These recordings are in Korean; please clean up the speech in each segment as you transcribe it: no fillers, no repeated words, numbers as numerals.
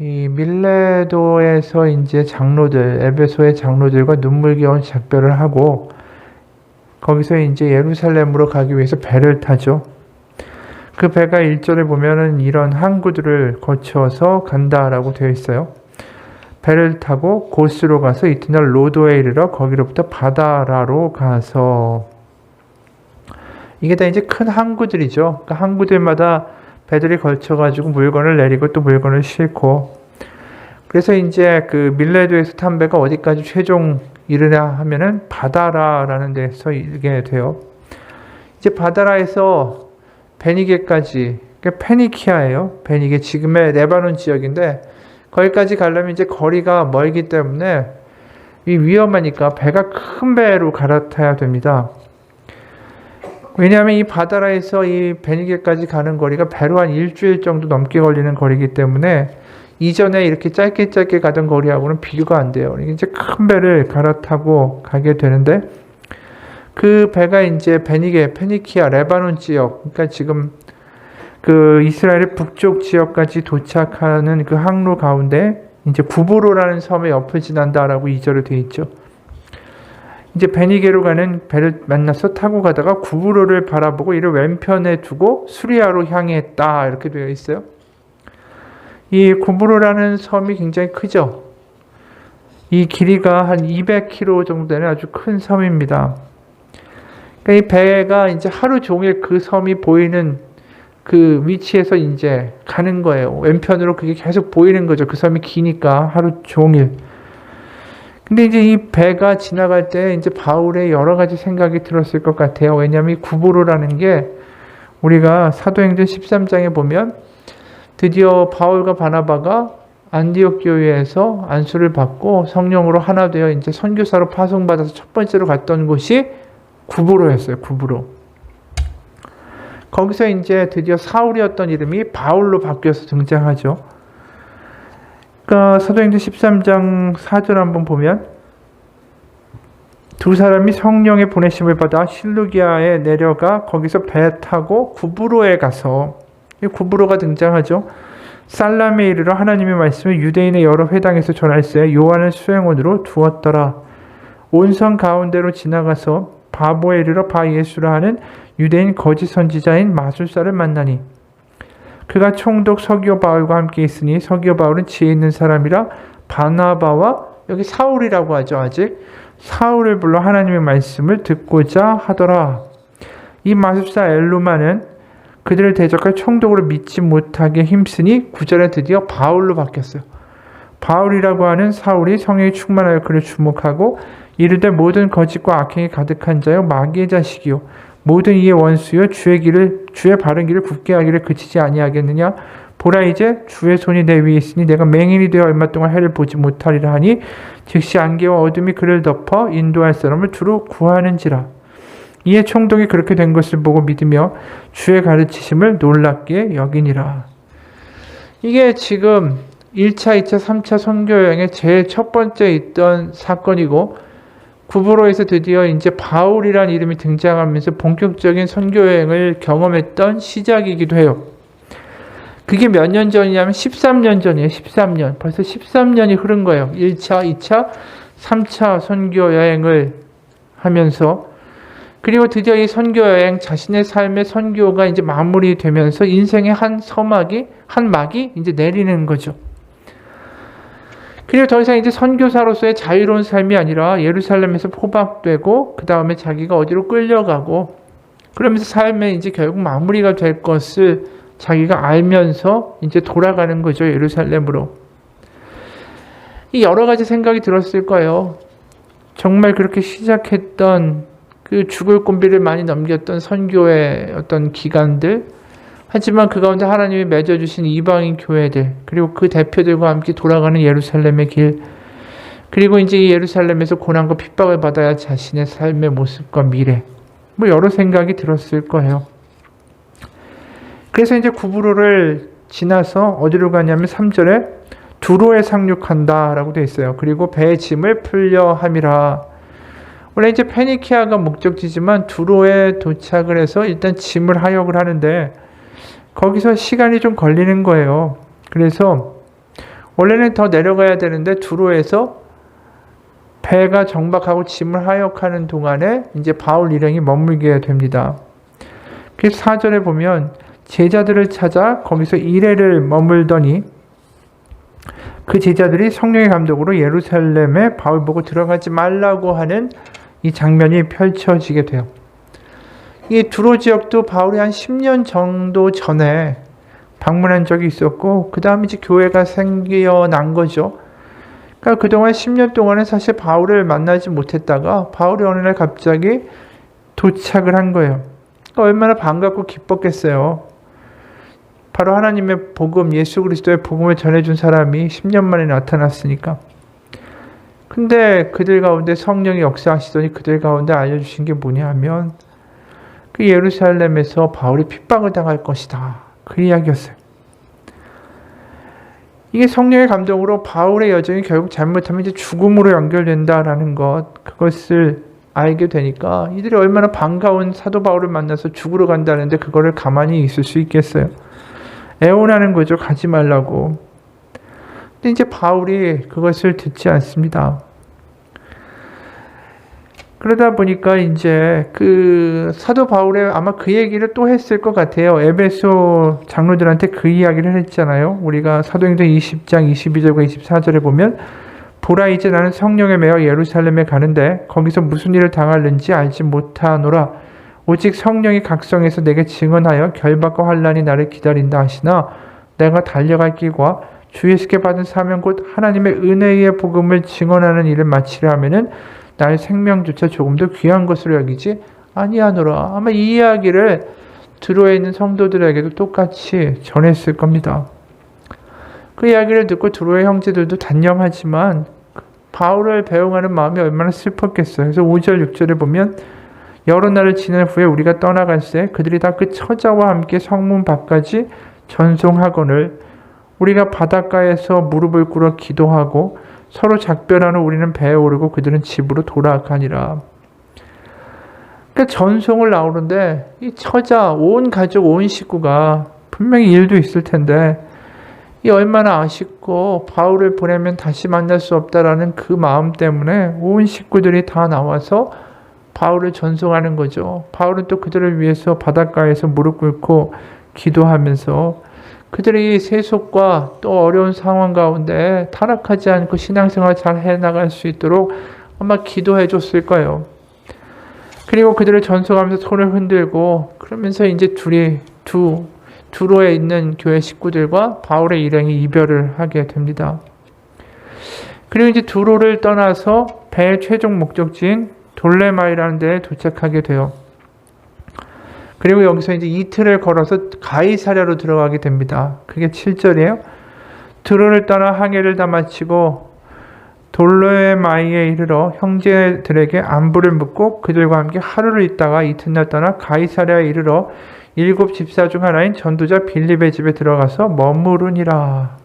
이 밀레도에서 이제 장로들, 에베소의 장로들과 눈물겨운 작별을 하고 거기서 이제 예루살렘으로 가기 위해서 배를 타죠. 그 배가 1절에 보면은 이런 항구들을 거쳐서 간다라고 되어 있어요. 배를 타고 고스로 가서 이튿날 로도에 이르러 거기로부터 바다라로 가서, 이게 다 이제 큰 항구들이죠. 그러니까 항구들마다 배들이 걸쳐가지고 물건을 내리고 또 물건을 싣고, 그래서 이제 그 밀레도에서 탄 배가 어디까지 최종 이르냐 하면은 바다라라는 데서 이르게 돼요. 이제 바다라에서 베니게까지, 그러니까 페니키아예요. 베니게 지금의 레바논 지역인데 거기까지 가려면 이제 거리가 멀기 때문에 위험하니까 배가 큰 배로 갈아타야 됩니다. 왜냐하면 이 바다라에서 이 베니게까지 가는 거리가 배로 한 일주일 정도 넘게 걸리는 거리이기 때문에 이전에 이렇게 짧게 가던 거리하고는 비교가 안 돼요. 이제 큰 배를 갈아타고 가게 되는데, 그 배가 이제 베니게, 페니키아, 레바논 지역, 그러니까 지금 그 이스라엘의 북쪽 지역까지 도착하는 그 항로 가운데 이제 구브로라는 섬의 옆을 지난다라고 2절에 되어 있죠. 이제 베니게로 가는 배를 만나서 타고 가다가 구브로를 바라보고 이를 왼편에 두고 수리아로 향했다, 이렇게 되어 있어요. 이 구브로라는 섬이 굉장히 크죠. 이 길이가 한 200km 정도 되는 아주 큰 섬입니다. 그러니까 이 배가 이제 하루 종일 그 섬이 보이는 그 위치에서 이제 가는 거예요. 왼편으로 그게 계속 보이는 거죠. 그 섬이 기니까 하루 종일. 근데 이제 이 배가 지나갈 때 이제 바울의 여러 가지 생각이 들었을 것 같아요. 왜냐하면 이 구브로라는 게 우리가 사도행전 13장에 보면 드디어 바울과 바나바가 안디옥 교회에서 안수를 받고 성령으로 하나 되어 이제 선교사로 파송받아서 첫 번째로 갔던 곳이 구브로였어요. 구브로. 거기서 이제 드디어 사울이었던 이름이 바울로 바뀌어서 등장하죠. 그러니까 사도행전 13장 4절 한번 보면, 두 사람이 성령의 보내심을 받아 실루기아에 내려가 거기서 배 타고 구브로에 가서, 구브로가 등장하죠. 살람에 이르러 하나님의 말씀을 유대인의 여러 회당에서 전할세 요한을 수행원으로 두었더라. 온성 가운데로 지나가서 바보에 이르러 바 예수라 하는 유대인 거짓 선지자인 마술사를 만나니 그가 총독 서기오 바울과 함께 있으니 서기오 바울은 지혜 있는 사람이라 바나바와, 여기 사울이라고 하죠. 아직 사울을 불러 하나님의 말씀을 듣고자 하더라. 이 마술사 엘루마는 그들을 대적할 총독으로 믿지 못하게 힘쓰니 9절에 드디어 바울로 바뀌었어요. 바울이라고 하는 사울이 성령이 충만하여 그를 주목하고 이르되 모든 거짓과 악행이 가득한 자요 마귀의 자식이요 모든 이의 원수요 주의 바른 길을 굳게 하기를 그치지 아니하겠느냐. 보라 이제 주의 손이 내 위에 있으니 내가 맹인이 되어 얼마 동안 해를 보지 못하리라 하니 즉시 안개와 어둠이 그를 덮어 인도할 사람을 두루 구하는지라. 이에 총독이 그렇게 된 것을 보고 믿으며 주의 가르치심을 놀랍게 여기니라. 이게 지금 1차, 2차, 3차 선교여행의 제일 첫 번째 있던 사건이고, 구브로에서 드디어 이제 바울이라는 이름이 등장하면서 본격적인 선교여행을 경험했던 시작이기도 해요. 그게 몇 년 전이냐면 13년 전이에요. 13년. 벌써 13년이 흐른 거예요. 1차, 2차, 3차 선교여행을 하면서. 그리고 드디어 이 선교여행, 자신의 삶의 선교가 이제 마무리되면서 인생의 한 막이 이제 내리는 거죠. 그리고 더 이상 이제 선교사로서의 자유로운 삶이 아니라 예루살렘에서 포박되고 그 다음에 자기가 어디로 끌려가고 그러면서 삶에 이제 결국 마무리가 될 것을 자기가 알면서 이제 돌아가는 거죠. 예루살렘으로. 이 여러 가지 생각이 들었을 거예요. 정말 그렇게 시작했던 그 죽을 곤비를 많이 넘겼던 선교의 어떤 기간들, 하지만 그 가운데 하나님이 맺어주신 이방인 교회들, 그리고 그 대표들과 함께 돌아가는 예루살렘의 길, 그리고 이제 이 예루살렘에서 고난과 핍박을 받아야 자신의 삶의 모습과 미래, 여러 생각이 들었을 거예요. 그래서 이제 구브로를 지나서 어디로 가냐면 3절에 두로에 상륙한다 라고 되어 있어요. 그리고 배의 짐을 풀려 함이라. 원래 이제 페니키아가 목적지지만 두로에 도착을 해서 일단 짐을 하역을 하는데 거기서 시간이 좀 걸리는 거예요. 그래서 원래는 더 내려가야 되는데 두로에서 배가 정박하고 짐을 하역하는 동안에 이제 바울 일행이 머물게 됩니다. 그래서 4절에 보면 제자들을 찾아 거기서 이레를 머물더니 그 제자들이 성령의 감독으로 예루살렘에 바울 보고 들어가지 말라고 하는 이 장면이 펼쳐지게 돼요. 이 두로 지역도 바울이 한 10년 정도 전에 방문한 적이 있었고 그 다음에 이제 교회가 생겨난 거죠. 그러니까 그동안 10년 동안은 사실 바울을 만나지 못했다가 바울이 어느 날 갑자기 도착을 한 거예요. 그러니까 얼마나 반갑고 기뻤겠어요. 바로 하나님의 복음, 예수 그리스도의 복음을 전해준 사람이 10년 만에 나타났으니까. 근데 그들 가운데 성령이 역사하시더니 그들 가운데 알려주신 게 뭐냐 하면 그 예루살렘에서 바울이 핍박을 당할 것이다. 그 이야기였어요. 이게 성령의 감동으로 바울의 여정이 결국 잘못하면 이제 죽음으로 연결된다라는 것, 그것을 알게 되니까 이들이 얼마나 반가운 사도 바울을 만나서 죽으러 간다는데 그거를 가만히 있을 수 있겠어요. 애원하는 거죠. 가지 말라고. 근데 이제 바울이 그것을 듣지 않습니다. 그러다 보니까 이제 그 사도 바울의 아마 그 얘기를 또 했을 것 같아요. 에베소 장로들한테 그 이야기를 했잖아요. 우리가 사도행전 20장 22절과 24절에 보면 보라 이제 나는 성령에 매여 예루살렘에 가는데 거기서 무슨 일을 당할는지 알지 못하노라. 오직 성령이 각성해서 내게 증언하여 결박과 환난이 나를 기다린다 하시나 내가 달려갈 길과 주 예수께 받은 사명 곧 하나님의 은혜의 복음을 증언하는 일을 마치려 하면은 나의 생명조차 조금 더 귀한 것으로 여기지 아니하노라. 아마 이 이야기를 드로에 있는 성도들에게도 똑같이 전했을 겁니다. 그 이야기를 듣고 드로의 형제들도 단념하지만 바울을 배웅하는 마음이 얼마나 슬펐겠어요. 그래서 5절 6절에 보면 여러 날을 지난 후에 우리가 떠나갈새 그들이 다 그 처자와 함께 성문 밖까지 전송하거늘 우리가 바닷가에서 무릎을 꿇어 기도하고 서로 작별하는 우리는 배에 오르고 그들은 집으로 돌아가니라. 그러니까 전송을 나오는데 이 처자, 온 가족, 온 식구가 분명히 일도 있을 텐데 이 얼마나 아쉽고 바울을 보내면 다시 만날 수 없다라는 그 마음 때문에 온 식구들이 다 나와서 바울을 전송하는 거죠. 바울은 또 그들을 위해서 바닷가에서 무릎 꿇고 기도하면서 그들이 세속과 또 어려운 상황 가운데 타락하지 않고 신앙생활 잘 해나갈 수 있도록 아마 기도해 줬을 거예요. 그리고 그들을 전송하면서 손을 흔들고 그러면서 이제 두로에 있는 교회 식구들과 바울의 일행이 이별을 하게 됩니다. 그리고 이제 두로를 떠나서 배의 최종 목적지인 돌레마이라는 데에 도착하게 돼요. 그리고 여기서 이제 이틀을 걸어서 가이사랴로 들어가게 됩니다. 그게 7절이에요. 드로를 떠나 항해를 다 마치고 돌레마이에 이르러 형제들에게 안부를 묻고 그들과 함께 하루를 있다가 이튿날 떠나 가이사랴에 이르러 7 집사 중 하나인 전도자 빌립의 집에 들어가서 머무르니라.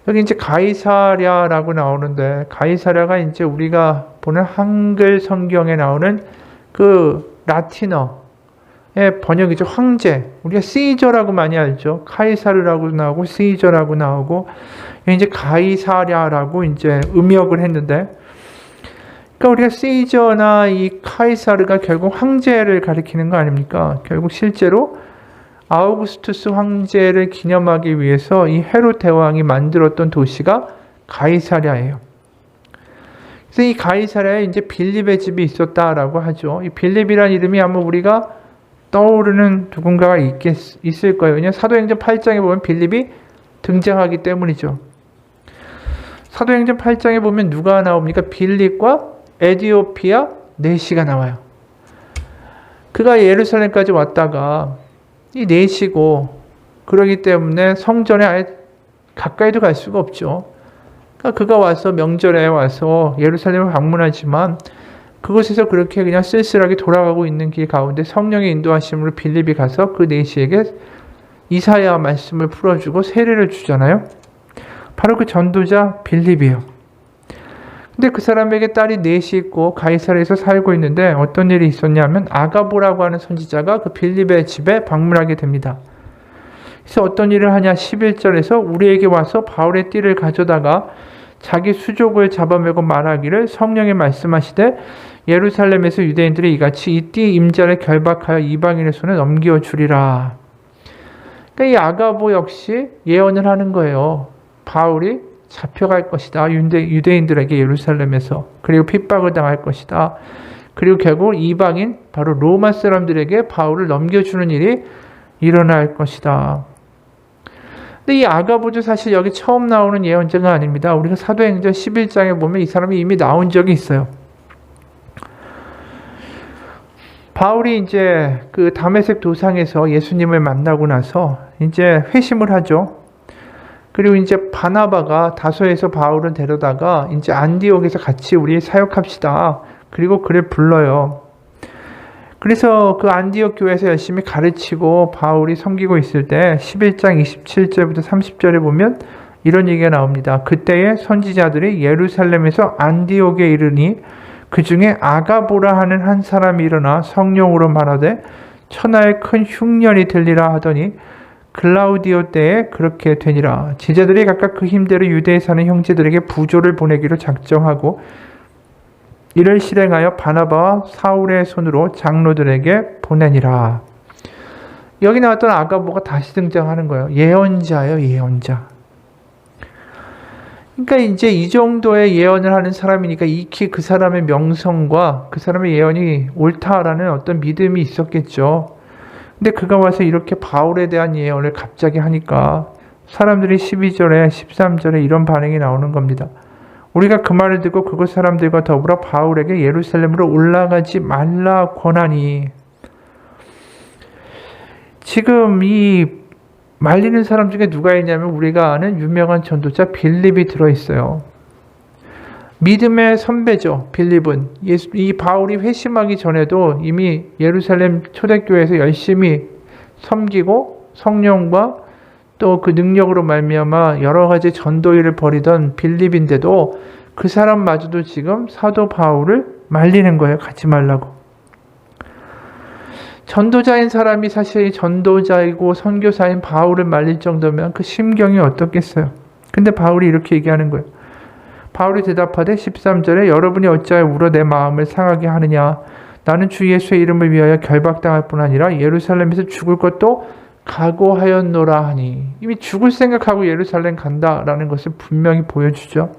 여기 이제 가이사랴라고 나오는데 가이사랴가 이제 우리가 보는 한글 성경에 나오는 그 라틴어 번역이죠. 황제. 우리가 시저라고 많이 알죠. 카이사르라고 나오고 시저라고 나오고 이제 가이사랴라고 이제 음역을 했는데 그러니까 우리가 시저나 이 카이사르가 결국 황제를 가리키는 거 아닙니까? 결국 실제로 아우구스투스 황제를 기념하기 위해서 이 헤롯 대왕이 만들었던 도시가 가이사랴예요. 그래서 이 가이사랴에 이제 빌립의 집이 있었다라고 하죠. 이 빌립이라는 이름이 아마 우리가 떠오르는 누군가가 있을 거예요. 왜냐하면 사도행전 8장에 보면 빌립이 등장하기 때문이죠. 사도행전 8장에 보면 누가 나옵니까? 빌립과 에디오피아 네시가 나와요. 그가 예루살렘까지 왔다가 이 네시고 그러기 때문에 성전에 아예 가까이도 갈 수가 없죠. 그러니까 그가 와서 명절에 와서 예루살렘을 방문하지만 그곳에서 그렇게 그냥 쓸쓸하게 돌아가고 있는 길 가운데 성령의 인도하심으로 빌립이 가서 그 네시에게 이사야 말씀을 풀어주고 세례를 주잖아요. 바로 그 전도자 빌립이에요. 근데 그 사람에게 딸이 넷이 있고 가이사랴에서 살고 있는데 어떤 일이 있었냐면 아가보라고 하는 선지자가 그 빌립의 집에 방문하게 됩니다. 그래서 어떤 일을 하냐 11절에서 우리에게 와서 바울의 띠를 가져다가 자기 수족을 잡아매고 말하기를 성령이 말씀하시되 예루살렘에서 유대인들이 이같이 이 띠 임자를 결박하여 이방인의 손에 넘겨주리라. 그러니까 이 아가보 역시 예언을 하는 거예요. 바울이 잡혀갈 것이다. 유대인들에게 예루살렘에서. 그리고 핍박을 당할 것이다. 그리고 결국 이방인 바로 로마 사람들에게 바울을 넘겨주는 일이 일어날 것이다. 근데 이 아가보도 사실 여기 처음 나오는 예언자가 아닙니다. 우리가 사도행전 11장에 보면 이 사람이 이미 나온 적이 있어요. 바울이 이제 그 다메섹 도상에서 예수님을 만나고 나서 이제 회심을 하죠. 그리고 이제 바나바가 다소에서 바울을 데려다가 이제 안디옥에서 같이 우리 사역합시다. 그리고 그를 불러요. 그래서 그 안디옥 교회에서 열심히 가르치고 바울이 섬기고 있을 때 11장 27절부터 30절에 보면 이런 얘기가 나옵니다. 그때에 선지자들이 예루살렘에서 안디옥에 이르니 그 중에 아가보라 하는 한 사람이 일어나 성령으로 말하되 천하에 큰 흉년이 들리라 하더니 글라우디오 때에 그렇게 되니라. 제자들이 각각 그 힘대로 유대에 사는 형제들에게 부조를 보내기로 작정하고 이를 실행하여 바나바와 사울의 손으로 장로들에게 보내니라. 여기 나왔던 아가보가 다시 등장하는 거예요. 예언자예요, 예언자. 그러니까 이제 이 정도의 예언을 하는 사람이니까 익히 그 사람의 명성과 그 사람의 예언이 옳다라는 어떤 믿음이 있었겠죠. 근데 그가 와서 이렇게 바울에 대한 예언을 갑자기 하니까 사람들이 12절에 13절에 이런 반응이 나오는 겁니다. 우리가 그 말을 듣고 그곳 사람들과 더불어 바울에게 예루살렘으로 올라가지 말라 권하니. 지금 이 말리는 사람 중에 누가 있냐면 우리가 아는 유명한 전도자 빌립이 들어있어요. 믿음의 선배죠. 빌립은 이 바울이 회심하기 전에도 이미 예루살렘 초대교회에서 열심히 섬기고 성령과 또 그 능력으로 말미암아 여러 가지 전도일을 벌이던 빌립인데도 그 사람마저도 지금 사도 바울을 말리는 거예요. 가지 말라고. 전도자인 사람이 사실 전도자이고 선교사인 바울을 말릴 정도면 그 심경이 어떻겠어요. 근데 바울이 이렇게 얘기하는 거예요. 바울이 대답하되 13절에 여러분이 어찌하여 울어 내 마음을 상하게 하느냐. 나는 주 예수의 이름을 위하여 결박당할 뿐 아니라 예루살렘에서 죽을 것도 각오하였노라 하니. 이미 죽을 생각하고 예루살렘 간다라는 것을 분명히 보여주죠.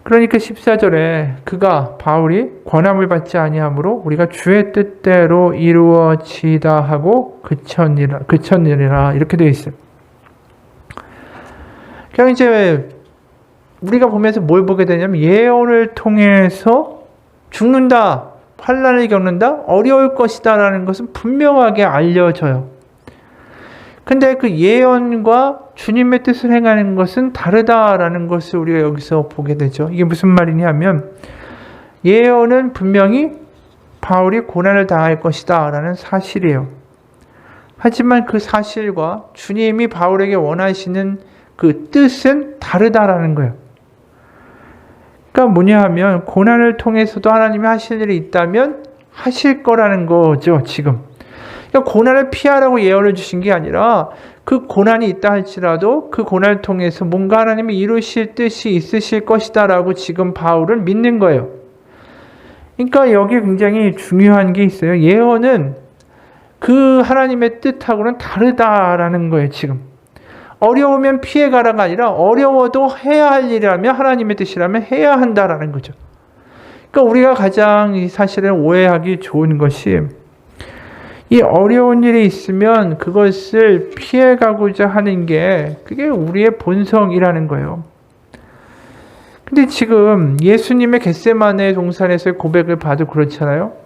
그러니까 14절에 그가 바울이 권함을 받지 아니하므로 우리가 주의 뜻대로 이루어지다 하고 그쳤느니라 이렇게 되어 있어요. 그냥 이제 우리가 보면서 뭘 보게 되냐면 예언을 통해서 죽는다, 환난을 겪는다, 어려울 것이다 라는 것은 분명하게 알려져요. 근데 그 예언과 주님의 뜻을 행하는 것은 다르다라는 것을 우리가 여기서 보게 되죠. 이게 무슨 말이냐면 예언은 분명히 바울이 고난을 당할 것이다 라는 사실이에요. 하지만 그 사실과 주님이 바울에게 원하시는 그 뜻은 다르다라는 거예요. 그러니까 뭐냐 하면 고난을 통해서도 하나님이 하실 일이 있다면 하실 거라는 거죠, 지금. 그러니까 고난을 피하라고 예언을 주신 게 아니라 그 고난이 있다 할지라도 그 고난을 통해서 뭔가 하나님이 이루실 뜻이 있으실 것이다 라고 지금 바울은 믿는 거예요. 그러니까 여기 굉장히 중요한 게 있어요. 예언은 그 하나님의 뜻하고는 다르다라는 거예요, 지금. 어려우면 피해가라가 아니라 어려워도 해야 할 일이라면 하나님의 뜻이라면 해야 한다라는 거죠. 그러니까 우리가 가장 사실은 오해하기 좋은 것이 이 어려운 일이 있으면 그것을 피해가고자 하는 게 그게 우리의 본성이라는 거예요. 근데 지금 예수님의 겟세마네 동산에서의 고백을 봐도 그렇잖아요.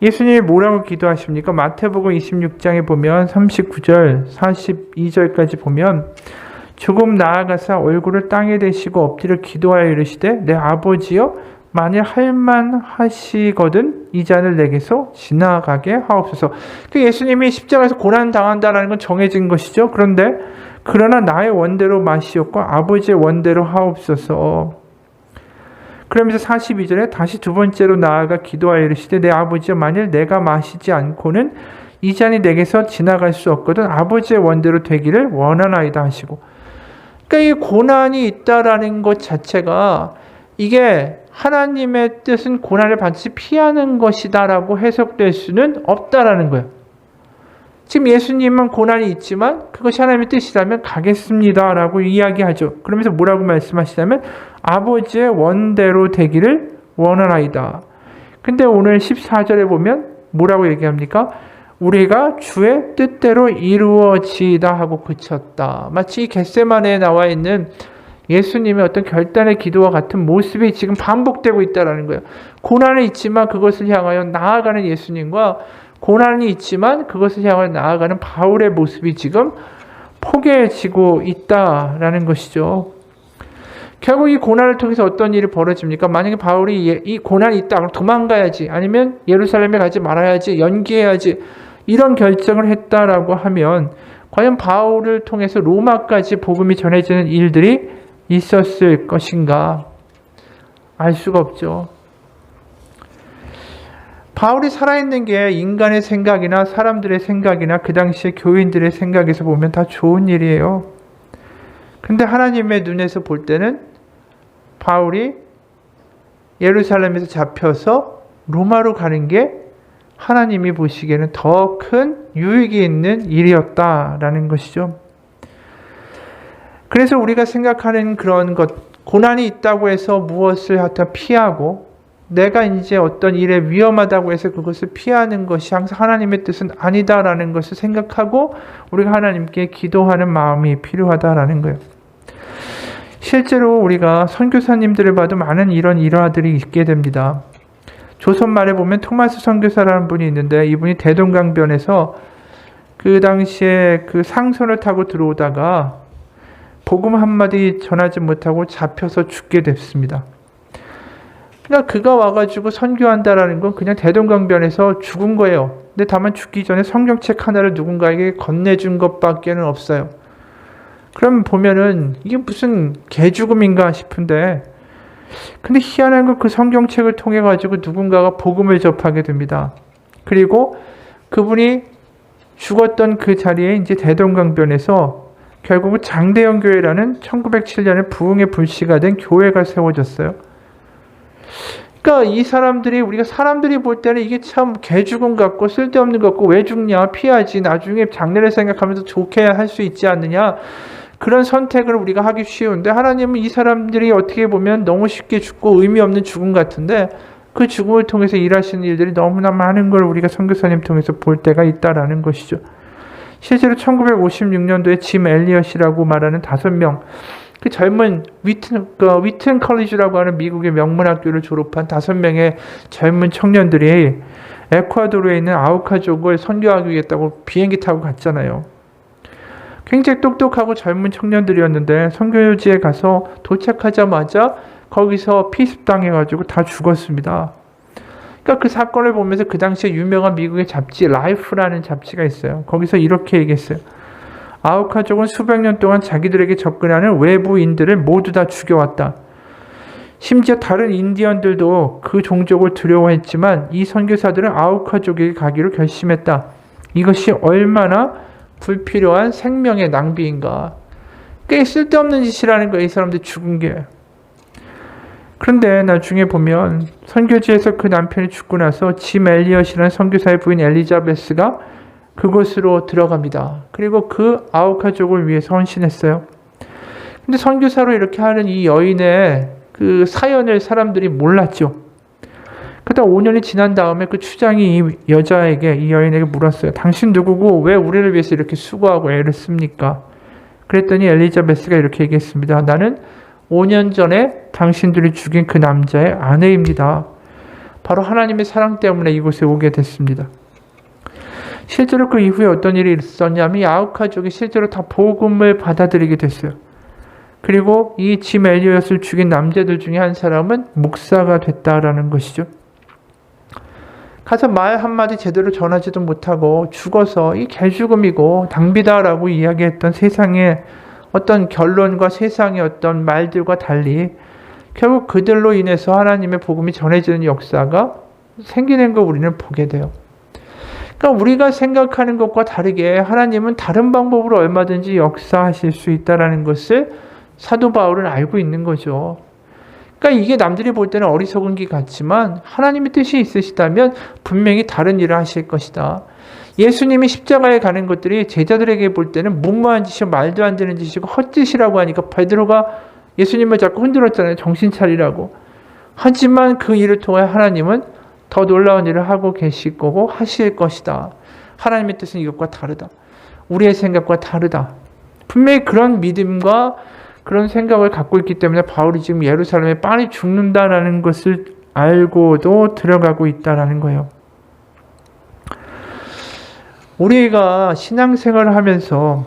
예수님이 뭐라고 기도하십니까? 마태복음 26장에 보면 39절, 42절까지 보면 조금 나아가사 얼굴을 땅에 대시고 엎드려 기도하여 이르시되 내 아버지여 만일 할만하시거든 이 잔을 내게서 지나가게 하옵소서. 예수님이 십자가에서 고난 당한다라는 건 정해진 것이죠. 그러나 나의 원대로 마시옵고 아버지의 원대로 하옵소서. 그러면서 42절에 다시 두 번째로 나아가 기도하여 이르시되 내 아버지여 만일 내가 마시지 않고는 이 잔이 내게서 지나갈 수 없거든 아버지의 원대로 되기를 원하나이다 하시고. 그러니까 이 고난이 있다라는 것 자체가 이게 하나님의 뜻은 고난을 반드시 피하는 것이다라고 해석될 수는 없다라는 거예요. 지금 예수님은 고난이 있지만 그것이 하나님의 뜻이라면 가겠습니다라고 이야기하죠. 그러면서 뭐라고 말씀하시냐면 아버지의 원대로 되기를 원하나이다. 근데 오늘 14절에 보면 뭐라고 얘기합니까? 우리가 주의 뜻대로 이루어지이다 하고 그쳤다. 마치 겟세마네에 나와 있는 예수님의 어떤 결단의 기도와 같은 모습이 지금 반복되고 있다는 거예요. 고난이 있지만 그것을 향하여 나아가는 예수님과 고난이 있지만 그것을 향하여 나아가는 바울의 모습이 지금 포개지고 있다라는 것이죠. 결국 이 고난을 통해서 어떤 일이 벌어집니까? 만약에 바울이 이 고난이 있다, 그럼 도망가야지, 아니면 예루살렘에 가지 말아야지, 연기해야지, 이런 결정을 했다라고 하면 과연 바울을 통해서 로마까지 복음이 전해지는 일들이 있었을 것인가? 알 수가 없죠. 바울이 살아있는 게 인간의 생각이나 사람들의 생각이나 그 당시의 교인들의 생각에서 보면 다 좋은 일이에요. 근데 하나님의 눈에서 볼 때는 바울이 예루살렘에서 잡혀서 로마로 가는 게 하나님이 보시기에는 더 큰 유익이 있는 일이었다라는 것이죠. 그래서 우리가 생각하는 그런 것, 고난이 있다고 해서 무엇을 하다 피하고 내가 이제 어떤 일에 위험하다고 해서 그것을 피하는 것이 항상 하나님의 뜻은 아니다라는 것을 생각하고 우리가 하나님께 기도하는 마음이 필요하다라는 거예요. 실제로 우리가 선교사님들을 봐도 많은 이런 일화들이 있게 됩니다. 조선 말에 보면 토마스 선교사라는 분이 있는데 이분이 대동강변에서 그 당시에 그 상선을 타고 들어오다가 복음 한마디 전하지 못하고 잡혀서 죽게 됐습니다. 그러니까 그가 와가지고 선교한다라는 건 그냥 대동강변에서 죽은 거예요. 근데 다만 죽기 전에 성경책 하나를 누군가에게 건네준 것밖에는 없어요. 그럼 보면은 이게 무슨 개죽음인가 싶은데, 근데 희한한 건 그 성경책을 통해 가지고 누군가가 복음을 접하게 됩니다. 그리고 그분이 죽었던 그 자리에 이제 대동강변에서 결국은 장대영 교회라는 1907년에 부흥의 불씨가 된 교회가 세워졌어요. 그러니까 이 사람들이, 우리가 사람들이 볼 때는 이게 참 개죽음 같고 쓸데없는 것 같고 왜 죽냐, 피하지, 나중에 장래를 생각하면서 좋게 할 수 있지 않느냐, 그런 선택을 우리가 하기 쉬운데 하나님은 이 사람들이 어떻게 보면 너무 쉽게 죽고 의미 없는 죽음 같은데 그 죽음을 통해서 일하시는 일들이 너무나 많은 걸 우리가 선교사님 통해서 볼 때가 있다라는 것이죠. 실제로 1956년도에 짐 엘리엇이라고 말하는 5명, 그 젊은 위튼 컬리지라고 하는 미국의 명문학교를 졸업한 5명의 젊은 청년들이 에콰도르에 있는 아우카족을 선교하기 위해 비행기 타고 갔잖아요. 굉장히 똑똑하고 젊은 청년들이었는데 선교지에 가서 도착하자마자 거기서 피습당해가지고 다 죽었습니다. 그러니까 그 사건을 보면서 그 당시에 유명한 미국의 잡지 라이프라는 잡지가 있어요. 거기서 이렇게 얘기했어요. 아우카족은 수백 년 동안 자기들에게 접근하는 외부인들을 모두 다 죽여왔다. 심지어 다른 인디언들도 그 종족을 두려워했지만 이 선교사들은 아우카족에게 가기로 결심했다. 이것이 얼마나 불필요한 생명의 낭비인가. 꽤 쓸데없는 짓이라는 거예요. 이 사람들 죽은 게. 그런데 나중에 보면 선교지에서 그 남편이 죽고 나서 짐 엘리엇이라는 선교사의 부인 엘리자베스가 그곳으로 들어갑니다. 그리고 그 아우카족을 위해서 헌신했어요. 근데 선교사로 이렇게 하는 이 여인의 그 사연을 사람들이 몰랐죠. 그러다 5년이 지난 다음에 그 추장이 이 여자에게, 이 여인에게 물었어요. 당신 누구고 왜 우리를 위해서 이렇게 수고하고 애를 씁니까? 그랬더니 엘리자베스가 이렇게 얘기했습니다. 나는 5년 전에 당신들이 죽인 그 남자의 아내입니다. 바로 하나님의 사랑 때문에 이곳에 오게 됐습니다. 실제로 그 이후에 어떤 일이 있었냐면 이 아우카족이 실제로 다 복음을 받아들이게 됐어요. 그리고 이 짐 엘리엇을 죽인 남자들 중에 한 사람은 목사가 됐다라는 것이죠. 가서 말 한마디 제대로 전하지도 못하고 죽어서 이 개죽음이고 낭비다라고 이야기했던 세상의 어떤 결론과 세상의 어떤 말들과 달리 결국 그들로 인해서 하나님의 복음이 전해지는 역사가 생기는 걸 우리는 보게 돼요. 그러니까 우리가 생각하는 것과 다르게 하나님은 다른 방법으로 얼마든지 역사하실 수 있다는 것을 사도 바울은 알고 있는 거죠. 그러니까 이게 남들이 볼 때는 어리석은 것 같지만 하나님의 뜻이 있으시다면 분명히 다른 일을 하실 것이다. 예수님이 십자가에 가는 것들이 제자들에게 볼 때는 무모한 짓이고 말도 안 되는 짓이고 헛짓이라고 하니까 베드로가 예수님을 자꾸 흔들었잖아요. 정신 차리라고. 하지만 그 일을 통해 하나님은 더 놀라운 일을 하고 계실 거고 하실 것이다. 하나님의 뜻은 이것과 다르다. 우리의 생각과 다르다. 분명히 그런 믿음과 그런 생각을 갖고 있기 때문에 바울이 지금 예루살렘에 빨리 죽는다라는 것을 알고도 들어가고 있다라는 거예요. 우리가 신앙생활을 하면서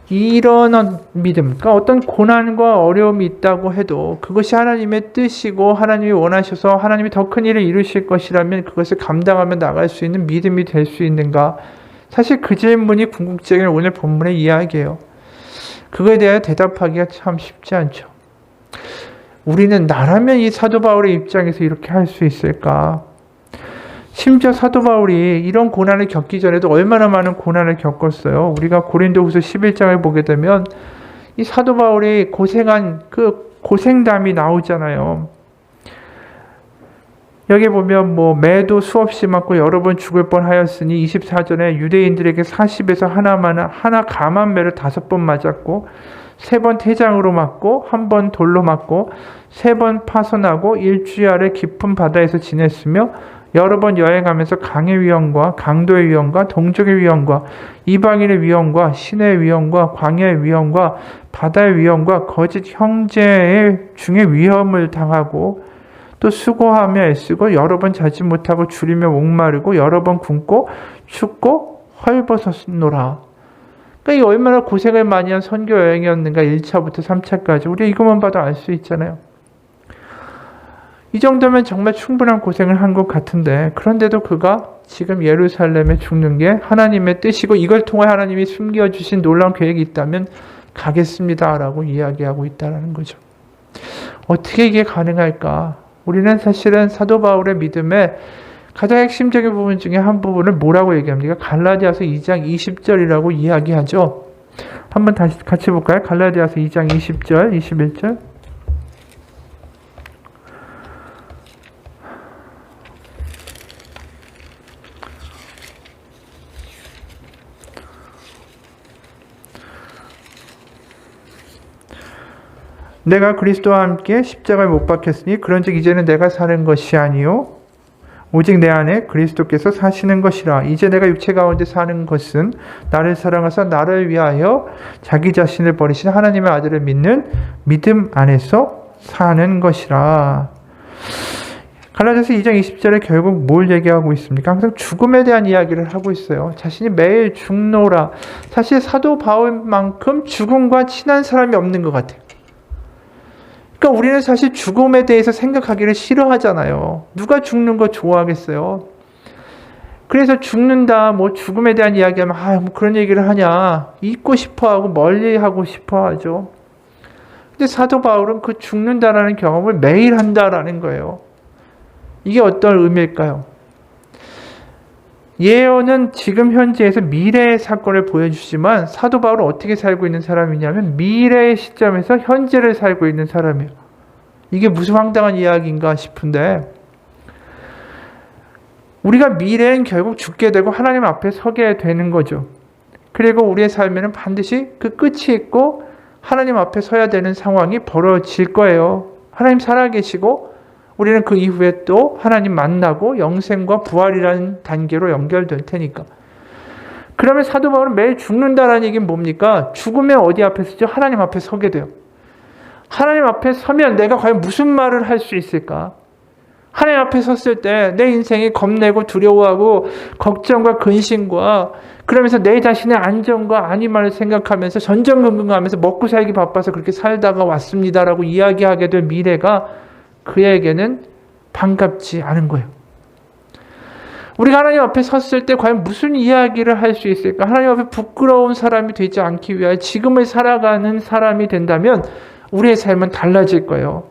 이런 믿음, 그러니까 어떤 고난과 어려움이 있다고 해도 그것이 하나님의 뜻이고 하나님이 원하셔서 하나님이 더 큰 일을 이루실 것이라면 그것을 감당하며 나갈 수 있는 믿음이 될 수 있는가? 사실 그 질문이 궁극적인 오늘 본문의 이야기예요. 그거에 대해 대답하기가 참 쉽지 않죠. 우리는 나라면 이 사도 바울의 입장에서 이렇게 할 수 있을까? 심지어 사도 바울이 이런 고난을 겪기 전에도 얼마나 많은 고난을 겪었어요. 우리가 고린도후서 11장을 보게 되면 이 사도 바울이 고생한 그 고생담이 나오잖아요. 여기 보면 매도 수없이 맞고 여러 번 죽을 뻔하였으니 24절에 유대인들에게 40에서 하나 감한 매를 5번 맞았고 3번 태장으로 맞고 1번 돌로 맞고 3번 파손하고 일주일에 깊은 바다에서 지냈으며 여러 번 여행하면서 강의 위험과 강도의 위험과 동족의 위험과 이방인의 위험과 신의 위험과 광야의 위험과 바다의 위험과 거짓 형제의 중에 위험을 당하고 또 수고하며 애쓰고 여러 번 자지 못하고 줄이며 목마르고 여러 번 굶고 춥고 헐벗었노라. 그러니까 이 얼마나 고생을 많이 한 선교 여행이었는가. 1차부터 3차까지 우리 이것만 봐도 알 수 있잖아요. 이 정도면 정말 충분한 고생을 한 것 같은데 그런데도 그가 지금 예루살렘에 죽는 게 하나님의 뜻이고 이걸 통해 하나님이 숨겨주신 놀라운 계획이 있다면 가겠습니다라고 이야기하고 있다는 거죠. 어떻게 이게 가능할까? 우리는 사실은 사도 바울의 믿음의 가장 핵심적인 부분 중에 한 부분을 뭐라고 얘기합니까? 갈라디아서 2장 20절이라고 이야기하죠. 한번 다시 같이 볼까요? 갈라디아서 2장 20절, 21절. 내가 그리스도와 함께 십자가에 못 박혔으니 그런즉 이제는 내가 사는 것이 아니요 오직 내 안에 그리스도께서 사시는 것이라. 이제 내가 육체 가운데 사는 것은 나를 사랑하사 나를 위하여 자기 자신을 버리신 하나님의 아들을 믿는 믿음 안에서 사는 것이라. 갈라디아서 2장 20절에 결국 뭘 얘기하고 있습니까? 항상 죽음에 대한 이야기를 하고 있어요. 자신이 매일 죽노라. 사실 사도 바울만큼 죽음과 친한 사람이 없는 것 같아요. 그러니까 우리는 사실 죽음에 대해서 생각하기를 싫어하잖아요. 누가 죽는 거 좋아하겠어요? 그래서 죽는다, 죽음에 대한 이야기하면 그런 얘기를 하냐, 잊고 싶어하고 멀리하고 싶어하죠. 근데 사도 바울은 그 죽는다라는 경험을 매일 한다라는 거예요. 이게 어떤 의미일까요? 예언은 지금 현재에서 미래의 사건을 보여주지만 사도 바울은 어떻게 살고 있는 사람이냐면 미래의 시점에서 현재를 살고 있는 사람이에요. 이게 무슨 황당한 이야기인가 싶은데 우리가 미래엔 결국 죽게 되고 하나님 앞에 서게 되는 거죠. 그리고 우리의 삶에는 반드시 그 끝이 있고 하나님 앞에 서야 되는 상황이 벌어질 거예요. 하나님 살아계시고 우리는 그 이후에 또 하나님 만나고 영생과 부활이라는 단계로 연결될 테니까. 그러면 사도 바울은 매일 죽는다라는 얘기는 뭡니까? 죽으면 어디 앞에 서죠? 하나님 앞에 서게 돼요. 하나님 앞에 서면 내가 과연 무슨 말을 할 수 있을까? 하나님 앞에 섰을 때 내 인생이 겁내고 두려워하고 걱정과 근심과 그러면서 내 자신의 안전과 안위만을 생각하면서 전전긍긍하면서 먹고 살기 바빠서 그렇게 살다가 왔습니다라고 이야기하게 될 미래가 그에게는 반갑지 않은 거예요. 우리가 하나님 앞에 섰을 때 과연 무슨 이야기를 할 수 있을까? 하나님 앞에 부끄러운 사람이 되지 않기 위하여 지금을 살아가는 사람이 된다면 우리의 삶은 달라질 거예요.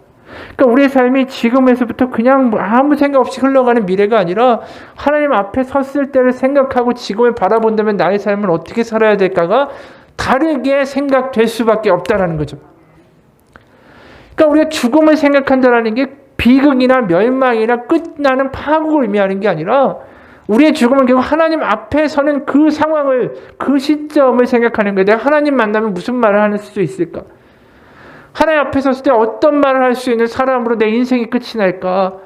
그러니까 우리의 삶이 지금에서부터 그냥 아무 생각 없이 흘러가는 미래가 아니라 하나님 앞에 섰을 때를 생각하고 지금을 바라본다면 나의 삶을 어떻게 살아야 될까가 다르게 생각될 수밖에 없다라는 거죠. 그러니까 우리가 죽음을 생각한다는 게 비극이나 멸망이나 끝나는 파국을 의미하는 게 아니라 우리의 죽음은 결국 하나님 앞에 서는 그 상황을, 그 시점을 생각하는 거예요. 내가 하나님 만나면 무슨 말을 할 수 있을까? 하나님 앞에 섰을 때 어떤 말을 할 수 있는 사람으로 내 인생이 끝이 날까?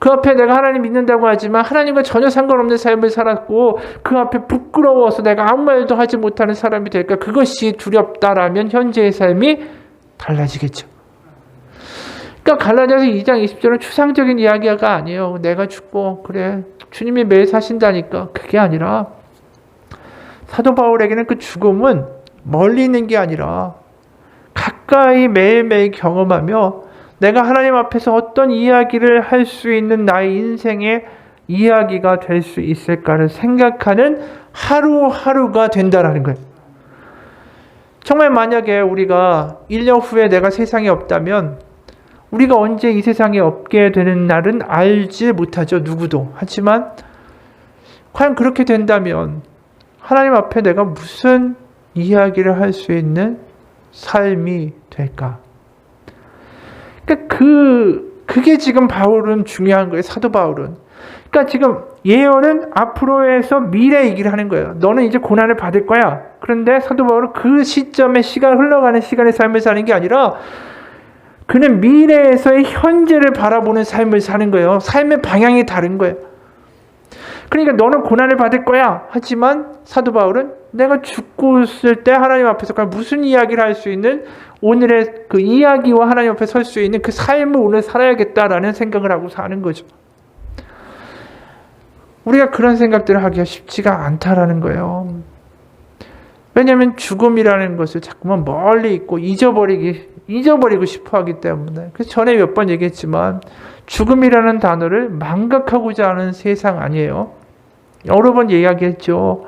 그 앞에 내가 하나님 믿는다고 하지만 하나님과 전혀 상관없는 삶을 살았고 그 앞에 부끄러워서 내가 아무 말도 하지 못하는 사람이 될까? 그것이 두렵다라면 현재의 삶이 달라지겠죠. 그러니까 갈라디아서 2장 20절은 추상적인 이야기가 아니에요. 내가 죽고 그래 주님이 매일 사신다니까. 그게 아니라 사도 바울에게는 그 죽음은 멀리 있는 게 아니라 가까이 매일매일 경험하며 내가 하나님 앞에서 어떤 이야기를 할 수 있는 나의 인생의 이야기가 될 수 있을까를 생각하는 하루하루가 된다라는 거예요. 정말 만약에 우리가 1년 후에 내가 세상에 없다면 우리가 언제 이 세상에 없게 되는 날은 알지 못하죠. 누구도. 하지만 과연 그렇게 된다면 하나님 앞에 내가 무슨 이야기를 할 수 있는 삶이 될까? 그러니까 그게 지금 바울은 중요한 거예요. 사도 바울은. 그러니까 지금 예언은 앞으로에서 미래 얘기를 하는 거예요. 너는 이제 고난을 받을 거야. 그런데 사도 바울은 그 시점에 흘러가는 시간의 삶을 사는 게 아니라 그는 미래에서의 현재를 바라보는 삶을 사는 거예요. 삶의 방향이 다른 거예요. 그러니까 너는 고난을 받을 거야. 하지만 사도 바울은 내가 죽고 있을 때 하나님 앞에서 무슨 이야기를 할 수 있는 오늘의 그 이야기와 하나님 앞에 설 수 있는 그 삶을 오늘 살아야겠다라는 생각을 하고 사는 거죠. 우리가 그런 생각들을 하기가 쉽지가 않다라는 거예요. 왜냐하면 죽음이라는 것을 자꾸만 멀리 있고 잊어버리고 싶어 하기 때문에. 그래서 전에 몇 번 얘기했지만 죽음이라는 단어를 망각하고자 하는 세상 아니에요. 여러 번 이야기했죠.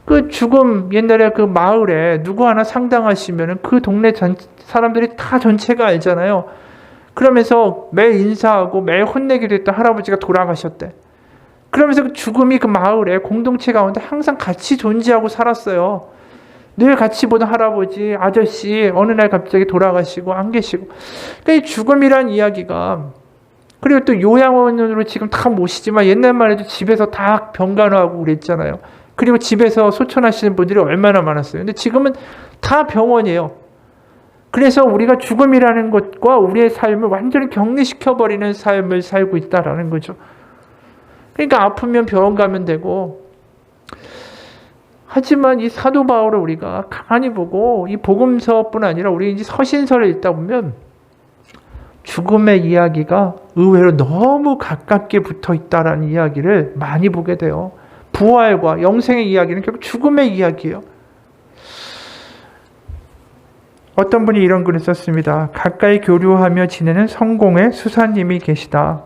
그 죽음, 옛날에 그 마을에 누구 하나 상당하시면은 그 동네 사람들이 다 전체가 알잖아요. 그러면서 매일 인사하고 매일 혼내기도 했던 할아버지가 돌아가셨대. 그러면서 그 죽음이 그 마을에 공동체 가운데 항상 같이 존재하고 살았어요. 늘 같이 보던 할아버지, 아저씨 어느 날 갑자기 돌아가시고 안 계시고. 그러니까 이 죽음이란 이야기가, 그리고 또 요양원으로 지금 다 모시지만 옛날만 해도 집에서 다 병간호하고 그랬잖아요. 그리고 집에서 소천하시는 분들이 얼마나 많았어요. 근데 지금은 다 병원이에요. 그래서 우리가 죽음이라는 것과 우리의 삶을 완전히 격리시켜버리는 삶을 살고 있다라는 거죠. 그러니까 아프면 병원 가면 되고, 하지만 이 사도 바울을 우리가 가만히 보고 이 복음서뿐 아니라 우리 이제 서신서를 읽다 보면 죽음의 이야기가 의외로 너무 가깝게 붙어 있다라는 이야기를 많이 보게 돼요. 부활과 영생의 이야기는 결국 죽음의 이야기예요. 어떤 분이 이런 글을 썼습니다. 가까이 교류하며 지내는 성공의 수사님이 계시다.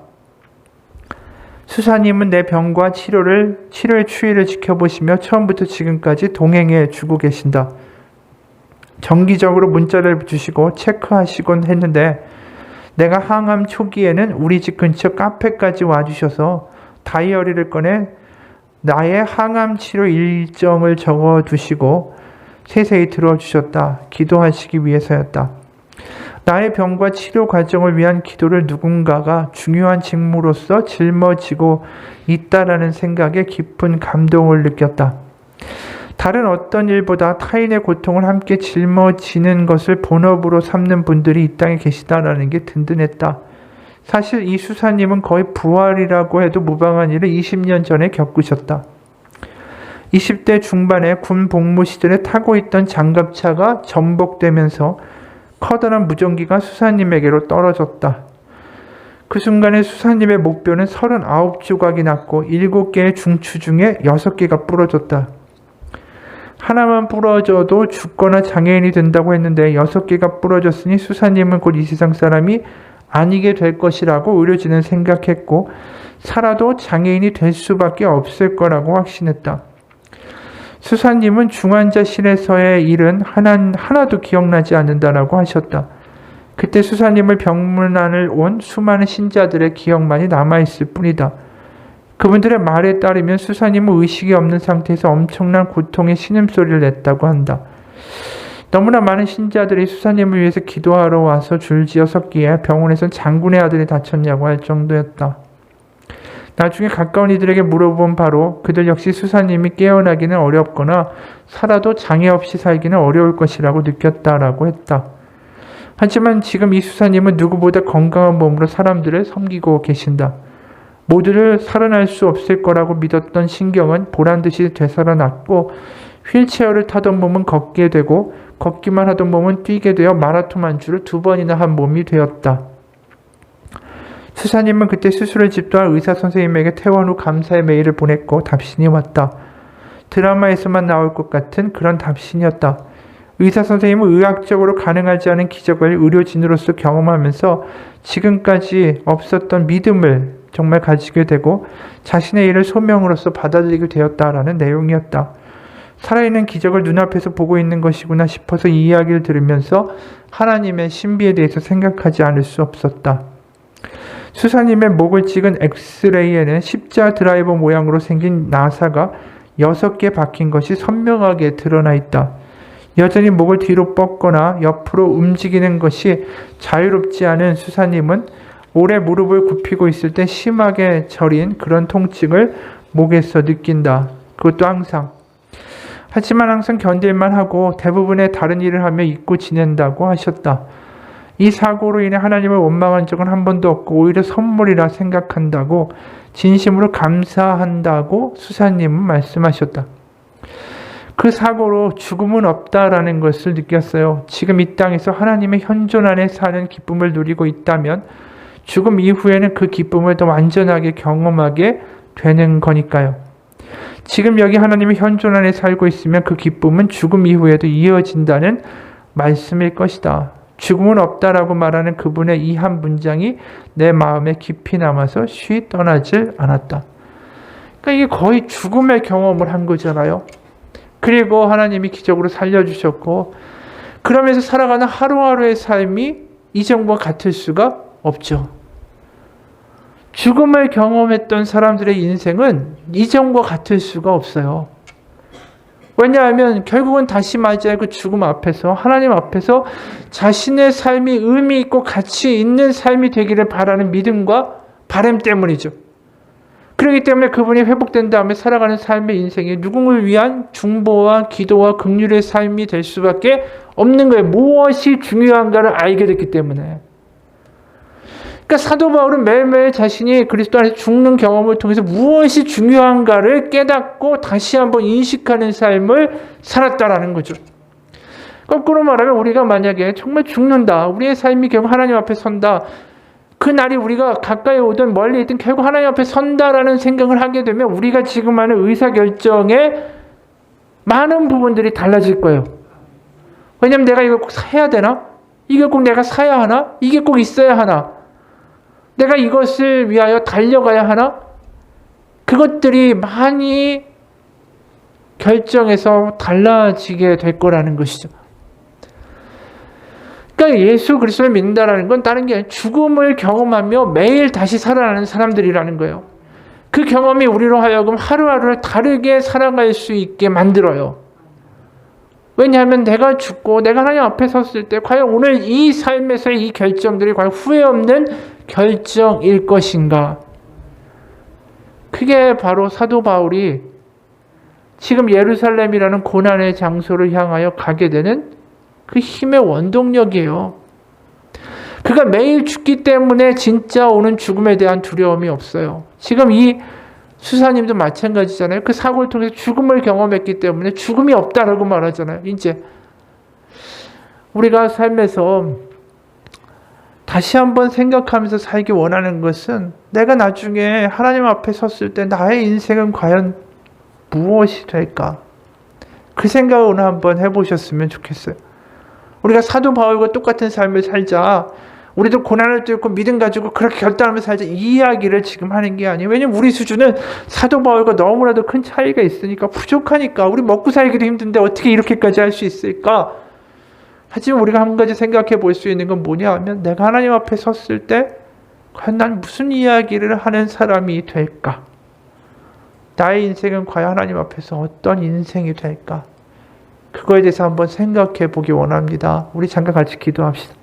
수사님은 내 병과 치료의 추이를 지켜보시며 처음부터 지금까지 동행해 주고 계신다. 정기적으로 문자를 주시고 체크하시곤 했는데 내가 항암 초기에는 우리 집 근처 카페까지 와주셔서 다이어리를 꺼내 나의 항암 치료 일정을 적어두시고 세세히 들어주셨다. 기도하시기 위해서였다. 나의 병과 치료 과정을 위한 기도를 누군가가 중요한 직무로서 짊어지고 있다라는 생각에 깊은 감동을 느꼈다. 다른 어떤 일보다 타인의 고통을 함께 짊어지는 것을 본업으로 삼는 분들이 이 땅에 계시다라는 게 든든했다. 사실 이 수사님은 거의 부활이라고 해도 무방한 일을 20년 전에 겪으셨다. 20대 중반에 군 복무 시절에 타고 있던 장갑차가 전복되면서 커다란 무전기가 수사님에게로 떨어졌다. 그 순간에 수사님의 목뼈는 39조각이 났고 7개의 중추 중에 6개가 부러졌다. 하나만 부러져도 죽거나 장애인이 된다고 했는데 6개가 부러졌으니 수사님은 곧 이 세상 사람이 아니게 될 것이라고 의료진은 생각했고 살아도 장애인이 될 수밖에 없을 거라고 확신했다. 수사님은 중환자실에서의 일은 하나도 기억나지 않는다라고 하셨다. 그때 수사님을 병문안을 온 수많은 신자들의 기억만이 남아있을 뿐이다. 그분들의 말에 따르면 수사님은 의식이 없는 상태에서 엄청난 고통의 신음소리를 냈다고 한다. 너무나 많은 신자들이 수사님을 위해서 기도하러 와서 줄지어 섰기에 병원에선 장군의 아들이 다쳤냐고 할 정도였다. 나중에 가까운 이들에게 물어본 바로 그들 역시 수사님이 깨어나기는 어렵거나 살아도 장애 없이 살기는 어려울 것이라고 느꼈다라고 했다. 하지만 지금 이 수사님은 누구보다 건강한 몸으로 사람들을 섬기고 계신다. 모두를 살아날 수 없을 거라고 믿었던 신경은 보란듯이 되살아났고 휠체어를 타던 몸은 걷게 되고 걷기만 하던 몸은 뛰게 되어 마라톤 완주를 2번이나 한 몸이 되었다. 수사님은 그때 수술을 집도한 의사 선생님에게 퇴원 후 감사의 메일을 보냈고 답신이 왔다. 드라마에서만 나올 것 같은 그런 답신이었다. 의사 선생님은 의학적으로 가능하지 않은 기적을 의료진으로서 경험하면서 지금까지 없었던 믿음을 정말 가지게 되고 자신의 일을 소명으로서 받아들이게 되었다라는 내용이었다. 살아있는 기적을 눈앞에서 보고 있는 것이구나 싶어서 이 이야기를 들으면서 하나님의 신비에 대해서 생각하지 않을 수 없었다. 수사님의 목을 찍은 엑스레이에는 십자 드라이버 모양으로 생긴 나사가 6개 박힌 것이 선명하게 드러나 있다. 여전히 목을 뒤로 뻗거나 옆으로 움직이는 것이 자유롭지 않은 수사님은 오래 무릎을 굽히고 있을 때 심하게 저린 그런 통증을 목에서 느낀다. 그것도 항상. 하지만 항상 견딜만 하고 대부분의 다른 일을 하며 잊고 지낸다고 하셨다. 이 사고로 인해 하나님을 원망한 적은 한 번도 없고 오히려 선물이라 생각한다고 진심으로 감사한다고 수사님은 말씀하셨다. 그 사고로 죽음은 없다라는 것을 느꼈어요. 지금 이 땅에서 하나님의 현존 안에 사는 기쁨을 누리고 있다면 죽음 이후에는 그 기쁨을 더 완전하게 경험하게 되는 거니까요. 지금 여기 하나님의 현존 안에 살고 있으면 그 기쁨은 죽음 이후에도 이어진다는 말씀일 것이다. 죽음은 없다라고 말하는 그분의 이 한 문장이 내 마음에 깊이 남아서 쉬 떠나질 않았다. 그러니까 이게 거의 죽음의 경험을 한 거잖아요. 그리고 하나님이 기적으로 살려주셨고 그러면서 살아가는 하루하루의 삶이 이전과 같을 수가 없죠. 죽음을 경험했던 사람들의 인생은 이전과 같을 수가 없어요. 왜냐하면 결국은 다시 맞이할 그 죽음 앞에서 하나님 앞에서 자신의 삶이 의미 있고 가치 있는 삶이 되기를 바라는 믿음과 바람 때문이죠. 그렇기 때문에 그분이 회복된 다음에 살아가는 삶의 인생이 누군가를 위한 중보와 기도와 긍휼의 삶이 될 수밖에 없는 거예요. 무엇이 중요한가를 알게 됐기 때문에. 그러니까 사도 바울은 매일매일 자신이 그리스도 안에서 죽는 경험을 통해서 무엇이 중요한가를 깨닫고 다시 한번 인식하는 삶을 살았다라는 거죠. 거꾸로 말하면 우리가 만약에 정말 죽는다. 우리의 삶이 결국 하나님 앞에 선다. 그 날이 우리가 가까이 오든 멀리 있든 결국 하나님 앞에 선다라는 생각을 하게 되면 우리가 지금 하는 의사결정의 많은 부분들이 달라질 거예요. 왜냐하면 내가 이걸 꼭 사야 되나? 이걸 꼭 내가 사야 하나? 이게 꼭 있어야 하나? 내가 이것을 위하여 달려가야 하나? 그것들이 많이 결정해서 달라지게 될 거라는 것이죠. 그러니까 예수 그리스도를 믿는다라는 건 다른 게 아니라 죽음을 경험하며 매일 다시 살아나는 사람들이라는 거예요. 그 경험이 우리로 하여금 하루하루를 다르게 살아갈 수 있게 만들어요. 왜냐하면 내가 죽고 내가 하나님 앞에 섰을 때 과연 오늘 이 삶에서의 이 결정들이 과연 후회 없는 결정일 것인가? 그게 바로 사도 바울이 지금 예루살렘이라는 고난의 장소를 향하여 가게 되는 그 힘의 원동력이에요. 그가 매일 죽기 때문에 진짜 오는 죽음에 대한 두려움이 없어요. 지금 이 수사님도 마찬가지잖아요. 그 사고를 통해서 죽음을 경험했기 때문에 죽음이 없다라고 말하잖아요. 이제 우리가 삶에서 다시 한번 생각하면서 살기 원하는 것은 내가 나중에 하나님 앞에 섰을 때 나의 인생은 과연 무엇이 될까? 그 생각을 오늘 한번 해보셨으면 좋겠어요. 우리가 사도 바울과 똑같은 삶을 살자. 우리도 고난을 뚫고 믿음 가지고 그렇게 결단하며 살자. 이 이야기를 지금 하는 게 아니에요. 왜냐면 우리 수준은 사도 바울과 너무나도 큰 차이가 있으니까 부족하니까 우리 먹고 살기도 힘든데 어떻게 이렇게까지 할 수 있을까? 하지만 우리가 한 가지 생각해 볼 수 있는 건 뭐냐 하면 내가 하나님 앞에 섰을 때 과연 난 무슨 이야기를 하는 사람이 될까? 나의 인생은 과연 하나님 앞에서 어떤 인생이 될까? 그거에 대해서 한번 생각해 보기 원합니다. 우리 잠깐 같이 기도합시다.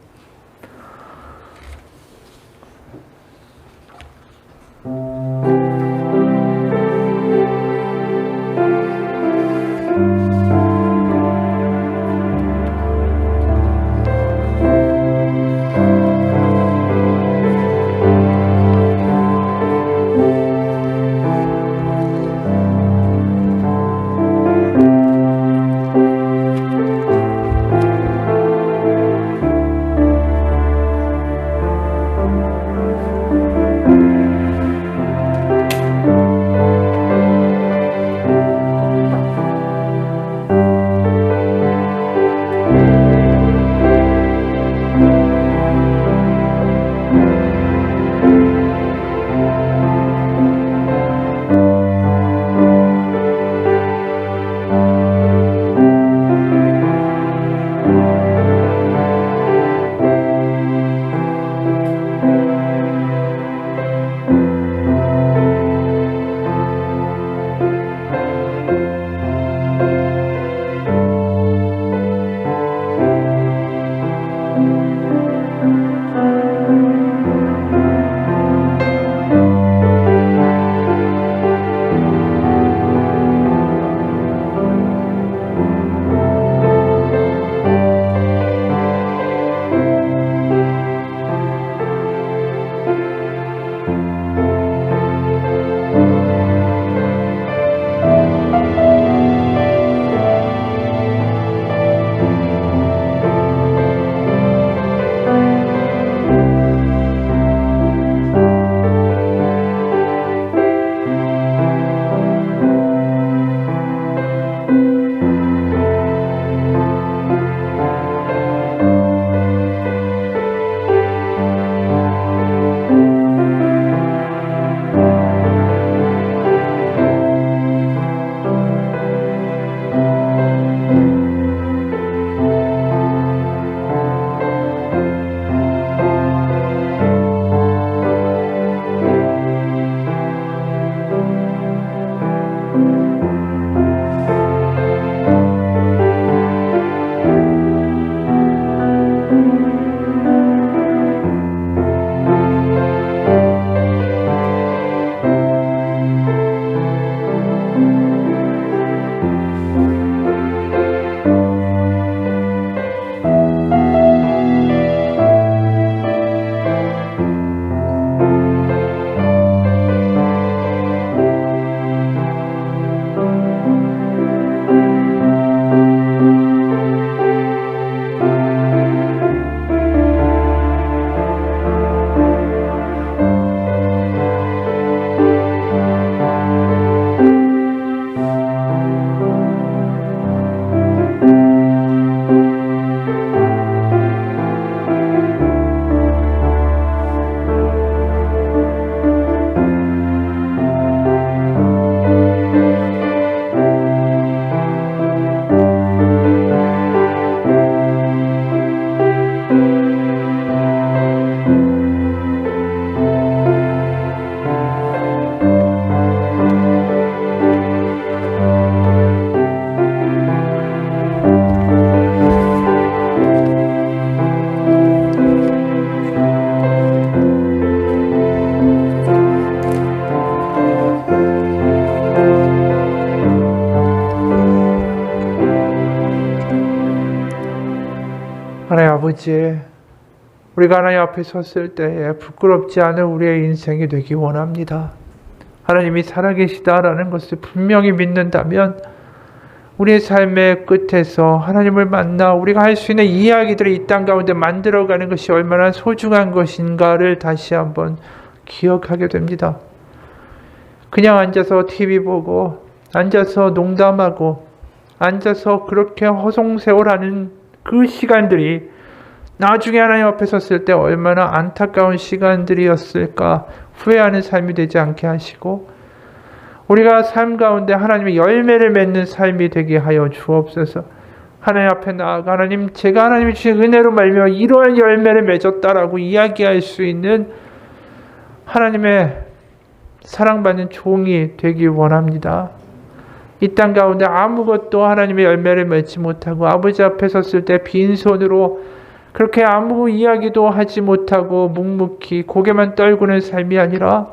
하나님 아버지, 우리가 하나님 앞에 섰을 때에 부끄럽지 않은 우리의 인생이 되기 원합니다. 하나님이 살아계시다라는 것을 분명히 믿는다면 우리의 삶의 끝에서 하나님을 만나 우리가 할 수 있는 이야기들을 이 땅 가운데 만들어가는 것이 얼마나 소중한 것인가를 다시 한번 기억하게 됩니다. 그냥 앉아서 TV 보고 앉아서 농담하고 앉아서 그렇게 허송세월하는 그 시간들이 나중에 하나님 앞에 섰을 때 얼마나 안타까운 시간들이었을까 후회하는 삶이 되지 않게 하시고 우리가 삶 가운데 하나님의 열매를 맺는 삶이 되게 하여 주옵소서. 하나님 앞에 나아가 하나님, 제가 하나님이 주신 은혜로 말미암아 이러한 열매를 맺었다라고 이야기할 수 있는 하나님의 사랑받는 종이 되기 원합니다. 이 땅 가운데 아무것도 하나님의 열매를 맺지 못하고 아버지 앞에 섰을 때 빈손으로 그렇게 아무 이야기도 하지 못하고 묵묵히 고개만 떨구는 삶이 아니라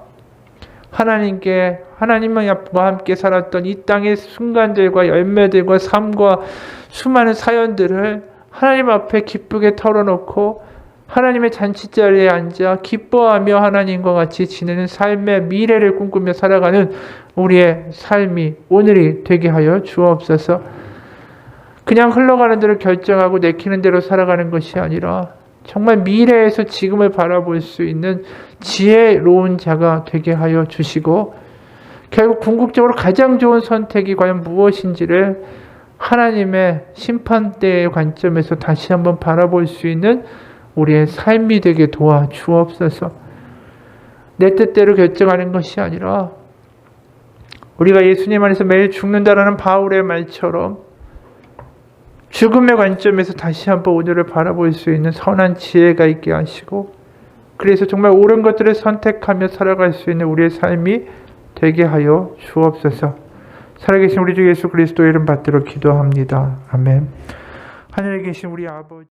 하나님과 함께 살았던 이 땅의 순간들과 열매들과 삶과 수많은 사연들을 하나님 앞에 기쁘게 털어놓고 하나님의 잔치자리에 앉아 기뻐하며 하나님과 같이 지내는 삶의 미래를 꿈꾸며 살아가는 우리의 삶이 오늘이 되게 하여 주옵소서. 그냥 흘러가는 대로 결정하고 내키는 대로 살아가는 것이 아니라 정말 미래에서 지금을 바라볼 수 있는 지혜로운 자가 되게 하여 주시고 결국 궁극적으로 가장 좋은 선택이 과연 무엇인지를 하나님의 심판대의 관점에서 다시 한번 바라볼 수 있는 우리의 삶이 되게 도와 주옵소서. 내 뜻대로 결정하는 것이 아니라 우리가 예수님 안에서 매일 죽는다라는 바울의 말처럼 죽음의 관점에서 다시 한번 오늘을 바라볼 수 있는 선한 지혜가 있게 하시고 그래서 정말 옳은 것들을 선택하며 살아갈 수 있는 우리의 삶이 되게 하여 주옵소서. 살아계신 우리 주 예수 그리스도의 이름 받들어 기도합니다. 아멘. 하늘에 계신 우리 아버지